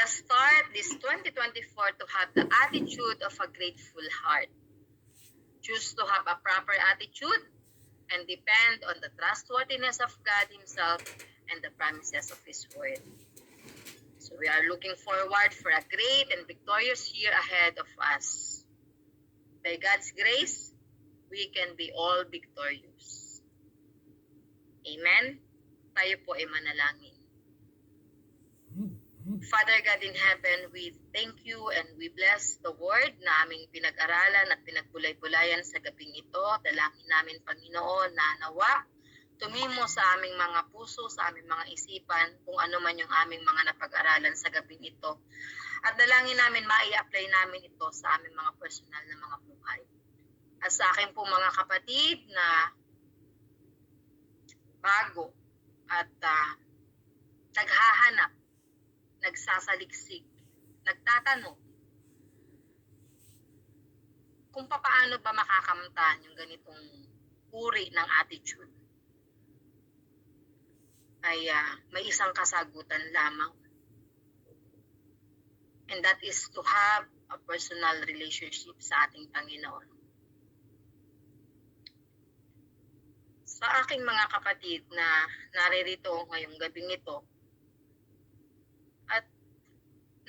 us start this 2024 to have the attitude of a grateful heart. Choose to have a proper attitude and depend on the trustworthiness of God Himself and the promises of His Word. So we are looking forward for a great and victorious year ahead of us. By God's grace, we can be all victorious. Amen? Tayo po ay manalangin. Father God in heaven, we thank you and we bless the word na aming pinag-aralan at pinagbulay-bulayan sa gabing ito. Dalangin namin, Panginoon, na nawa tumimo sa aming mga puso, sa aming mga isipan, kung ano man yung aming mga napag-aralan sa gabing ito. At dalangin namin, mai-apply namin ito sa aming mga personal na mga buhay. At sa akin po mga kapatid na bago at naghahanap, nagsasaliksik, nagtatanong kung paano ba makakamtan yung ganitong uri ng attitude, ay may isang kasagutan lamang. And that is to have a personal relationship sa ating Panginoon. Sa aking mga kapatid na naririto ngayong gabing ito at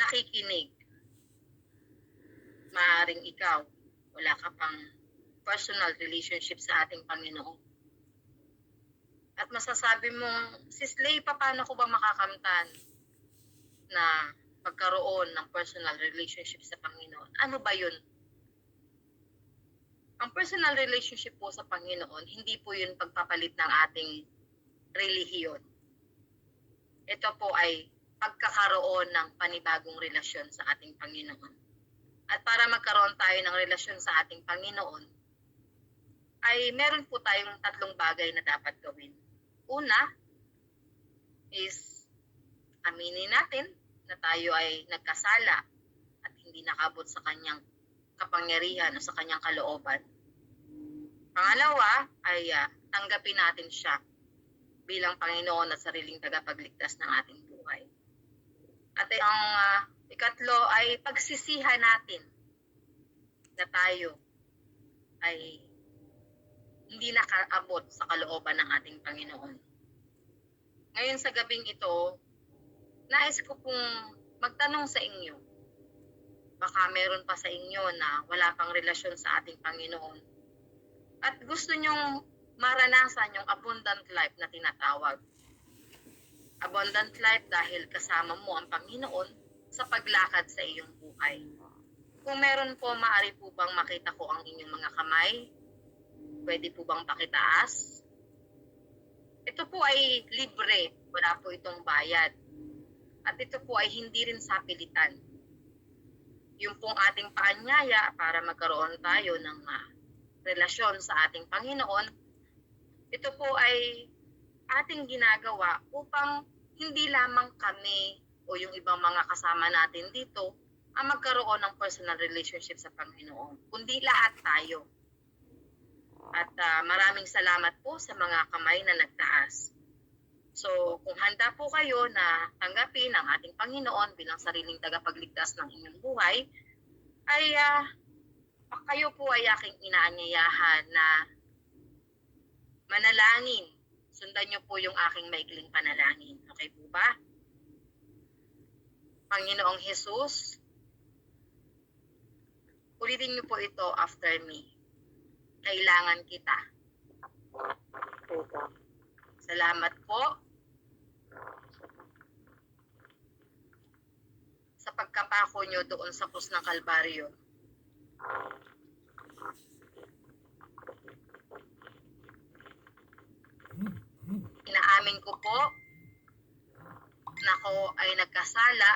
nakikinig, maaaring ikaw, wala ka pang personal relationship sa ating Panginoon. At masasabi mo, Sis Lay, paano ko ba makakamtan na pagkaroon ng personal relationship sa Panginoon? Ano ba yun? Ang personal relationship po sa Panginoon, hindi po yun pagpapalit ng ating relihiyon. Ito po ay pagkakaroon ng panibagong relasyon sa ating Panginoon. At para magkaroon tayo ng relasyon sa ating Panginoon, ay meron po tayong tatlong bagay na dapat gawin. Una is aminin natin na tayo ay nagkasala at hindi nakabot sa kanyang kapangyarihan o sa kanyang kalooban. Pangalawa ay tanggapin natin siya bilang Panginoon at sariling tagapagligtas ng ating buhay. At ang ikatlo ay pagsisihan natin na tayo ay hindi nakaabot sa kalooban ng ating Panginoon. Ngayon sa gabing ito, nais ko pong magtanong sa inyo. Baka meron pa sa inyo na wala pang relasyon sa ating Panginoon. At gusto nyong maranasan yung abundant life na tinatawag. Abundant life dahil kasama mo ang Panginoon sa paglakad sa iyong buhay. Kung meron po, maaari po bang makita ko ang inyong mga kamay? Pwede po bang pakitaas? Ito po ay libre, wala po itong bayad. At ito po ay hindi rin sa pilitan. Yung pong ating paanyaya para magkaroon tayo ng relasyon sa ating Panginoon, ito po ay ating ginagawa upang hindi lamang kami o yung ibang mga kasama natin dito ang magkaroon ng personal relationship sa Panginoon, kundi lahat tayo. At maraming salamat po sa mga kamay na nagtaas. So, kung handa po kayo na tanggapin ang ating Panginoon bilang sariling tagapagligtas ng inyong buhay, ay kayo po ay aking inaanyayahan na manalangin. Sundan niyo po yung aking maikling panalangin. Okay po ba? Panginoong Jesus, ulitin niyo po ito after me. Kailangan kita. Salamat po sa pagkapako nyo doon sa krus ng Kalbaryo. Inaamin ko po na ako ay nagkasala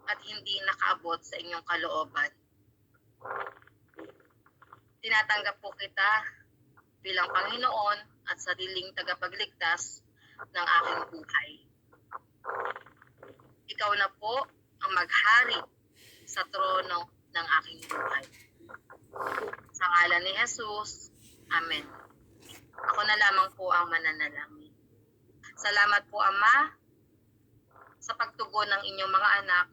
at hindi nakaabot sa inyong kalooban. Tinatanggap po kita bilang Panginoon at sariling tagapagligtas ng aking buhay. Ikaw na po ang maghari sa trono ng aking buhay. Sa ngalan ni Jesus, Amen. Ako na lamang po ang mananalangin. Salamat po, Ama, sa pagtugon ng inyong mga anak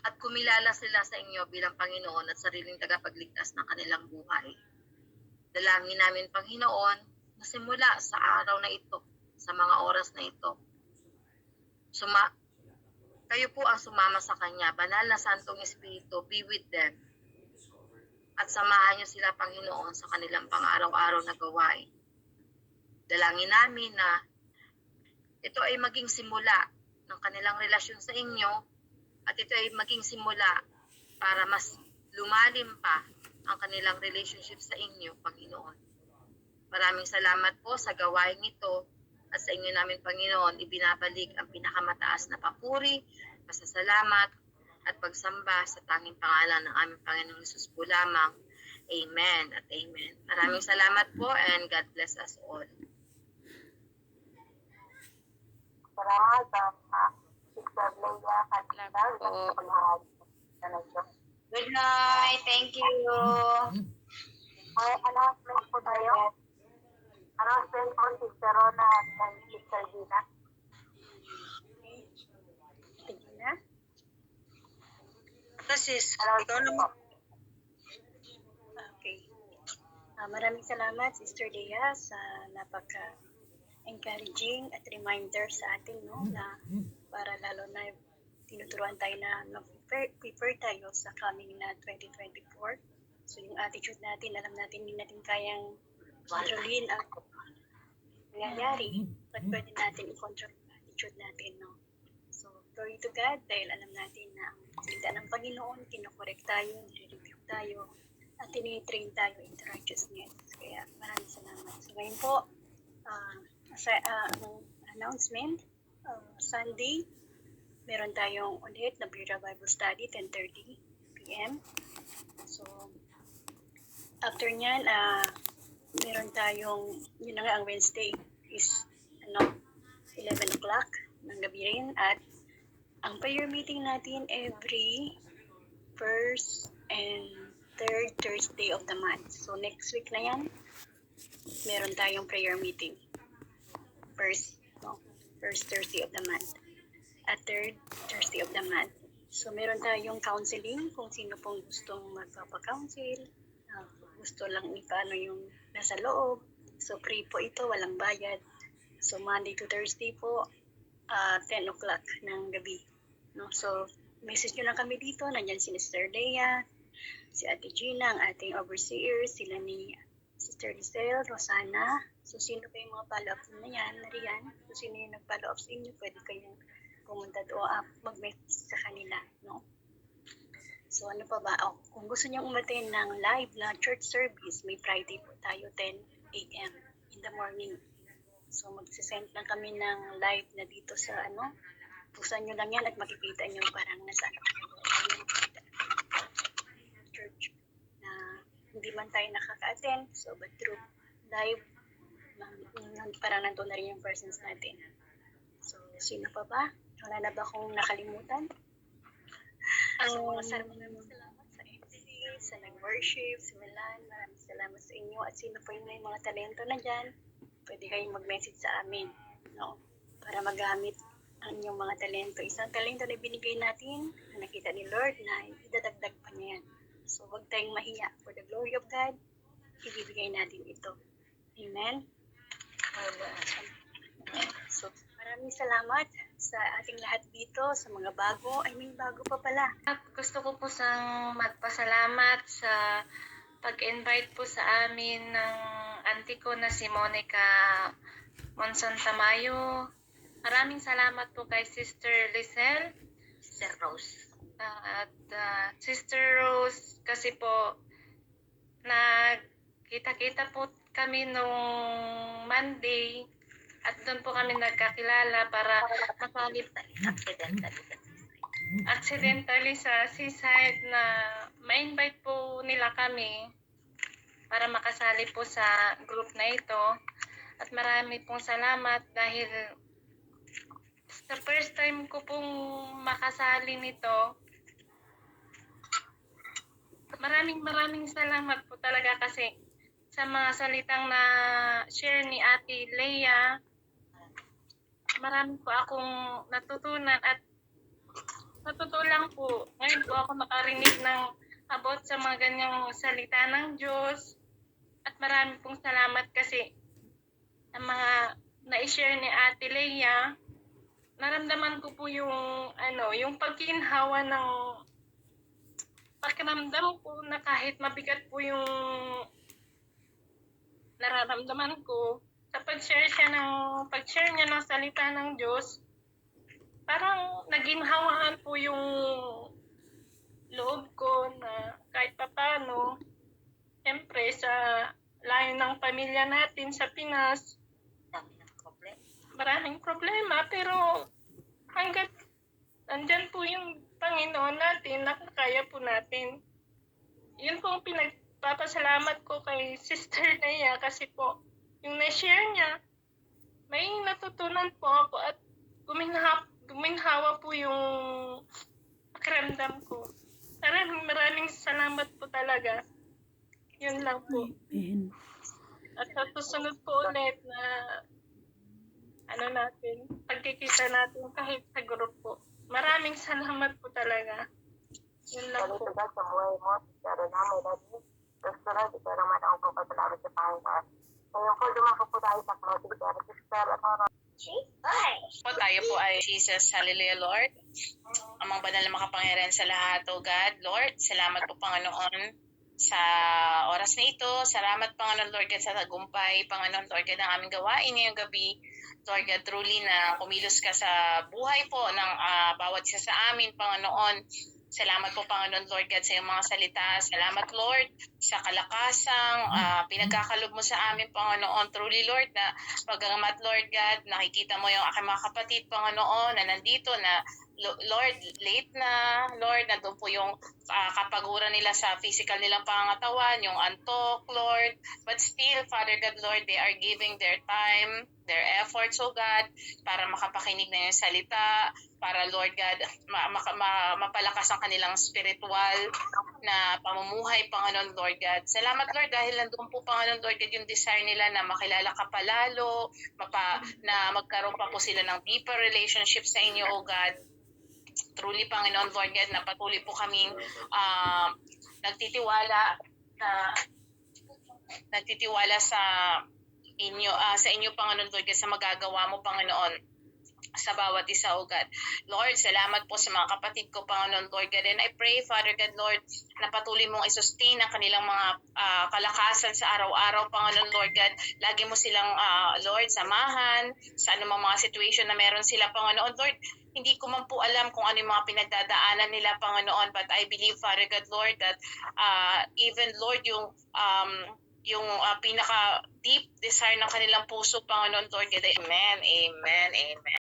at kumilala sila sa inyo bilang Panginoon at sariling tagapagligtas ng kanilang buhay. Dalangin namin, Panginoon, na simula sa araw na ito, sa mga oras na ito, kayo po ang sumama sa Kanya. Banal na Santong Espiritu, be with them. At samahan niyo sila, Panginoon, sa kanilang pang-araw-araw na gawain. Dalangin namin na ito ay maging simula ng kanilang relasyon sa inyo at ito ay maging simula para mas lumalim pa ang kanilang relationship sa inyo, Panginoon. Maraming salamat po sa gawain ito at sa inyo namin, Panginoon, ibinabalik ang pinakamataas na papuri, pasasalamat at pagsamba sa tanging pangalan ng aming Panginoong Hesus po lamang. Amen at amen. Maraming salamat po and God bless us all. Salamat sa Sister Leia Katilan po. Good night. Thank you. May announcement po tayo. Announcement po Sister Rona and Sister Gina. Gina? Sis, ikaw Announcement naman. po. Okay. Maraming salamat, Sister Dea, sa napaka-encouraging at reminder sa atin, no, na para lalo na tinuturuan tayo na prepare tayo sa coming na 2024. So yung attitude natin, alam natin hindi natin kayang kontrolin ang nangyayari, but pwede natin i-control ang attitude natin, no. So, glory to God, dahil alam natin na ang salita ng Panginoon, kinokorek tayo, nire-review tayo, at tinitrain tayo into righteousness. Kaya maraming salamat. So ngayon po, ang announcement, Sunday, meron tayong ulit na Bira Bible Study, 10:30 p.m. So, after nyan, meron tayong, yun na nga, ang Wednesday is 11 o'clock ng gabi rin. At ang prayer meeting natin every first and third Thursday of the month. So next week na yan, meron tayong prayer meeting. First Thursday of the month. At third Thursday of the month. So meron tayong counseling kung sino pong gustong magpapa-counsel. Gusto lang ipaano yung nasa loob. So free po ito, walang bayad. So Monday to Thursday po, 10 o'clock ng gabi. No? So message nyo lang kami dito. Nandyan si Sister Leia, si Ate Gina, ang ating overseer, sila ni Sister Lisel, Rosana. So sino kayong mga follow-up na yan, nariyan. So sino yung nag-follow up sa inyo, pwede kayong pumunta doon, mag-message sa kanila. No? So ano pa ba? Kung gusto niyo umattend ng live na church service, may Friday po tayo, 10 a.m. in the morning. So magsisend lang kami ng live na dito sa buksan nyo lang yan at makikita nyo parang nasa church na hindi man tayo nakaka-attend. So but through live, parang nandun na rin yung presence natin. So sino pa ba? Wala na ba akong nakalimutan? So maraming salamat sa MC, sa nag-worship, sa Milan. Maraming salamat sa inyo. At sino pa yung may mga talento na dyan, pwede kayong mag-message sa amin, no? Para magamit ang inyong mga talento. Isang talento na binigay natin, na nakita ni Lord na idadagdag pa niya yan. So huwag tayong mahiya. For the glory of God, ibibigay natin ito. Amen? So maraming salamat sa ating lahat dito, sa mga bago. I mean, bago pa pala. Gusto ko po sang magpasalamat sa pag-invite po sa amin ng auntie ko na si Monica Monsantamayo. Maraming salamat po kay Sister Lisel, Sister Rose. at Sister Rose kasi po nagkita-kita po kami nung Monday at doon po kami nagkakilala para makali accidentally sa seaside na ma-invite po nila kami para makasali po sa group na ito. At marami pong salamat dahil sa first time ko pong makasali nito. Maraming salamat po talaga kasi sa mga salitang na share ni Ate Leia, marami po akong natutunan at sa totoo lang po, ngayon po ako makarinig ng about sa mga ganyang salita ng Diyos. At marami pong salamat kasi ang mga na-share ni Ate Leia, naramdaman ko po yung pagginhawa ng pakiramdam ko na kahit mabigat po yung nararamdaman ko sa pag-share niya ng salita ng Diyos, parang naginhawaan po yung loob ko na kahit papano, siyempre sa layo ng pamilya natin sa Pinas, maraming problema, pero hanggat nandyan po yung Panginoon natin, nakakaya po natin. Yun pong pinagpapasalamat ko kay Sister Nea kasi po, yung na-share niya, may natutunan po ako at guminhawa po yung pakiramdam ko. Maraming salamat po talaga. Yun lang po. Amen. At sa susunod po ulit na pagkikita natin kahit sa group po. Maraming salamat po talaga. Yun lang po. Ganito sa buhay mo, Sister Rona, may lagi. Gusto na, ikaw naman ang pagpapalamat sa Panginoon. Ngayon po, dumako po tayo sa closing prayer. Sister Rona. Po tayo po ay Jesus, hallelujah Lord. Amang banal na makapangyarihan sa lahat, O God, Lord, salamat po Panginoon sa oras na ito. Salamat Panginoon Lord God sa tagumpay, Panginoon Lord God ang aming gawain ngayong gabi. Lord God, truly na kumilos ka sa buhay po ng bawat isa sa amin, Panginoon. Salamat po Panginoon Lord God sa iyong mga salita. Salamat Lord sa kalakasang pinagkakalob mo sa amin Panginoon. Truly Lord na pagamat Lord God nakikita mo yung aking mga kapatid Panginoon na nandito na Lord late na Lord nandun po yung kapaguran nila sa physical nilang pangangatawan, yung antok Lord, but still Father God Lord they are giving their time, their efforts oh God para makapakinig na yung salita, para Lord God mapalakas ang kanilang spiritual na pamumuhay Panginoon Lord God. Salamat Lord dahil nandun po Panginoon Lord God yung desire nila na makilala ka palalo, na magkaroon pa po sila ng deeper relationship sa inyo oh God. Truly Panginoon Lord God na patuloy po kaming nagtitiwala sa inyo Panginoon Lord God sa magagawa mo Panginoon sa bawat isa o God. Lord, salamat po sa mga kapatid ko Panginoon Lord God, and I pray Father God Lord na patuloy mong i-sustain ang kanilang mga kalakasan sa araw-araw Panginoon Lord God. Lagi mo silang Lord samahan sa anumang mga situation na meron sila Panginoon Lord. Hindi ko man po alam kung ano yung mga pinagdadaanan nila Panginoon, but I believe Father God Lord that even Lord yung pinaka deep desire ng kanilang puso Panginoon Lord God. Amen, amen, amen.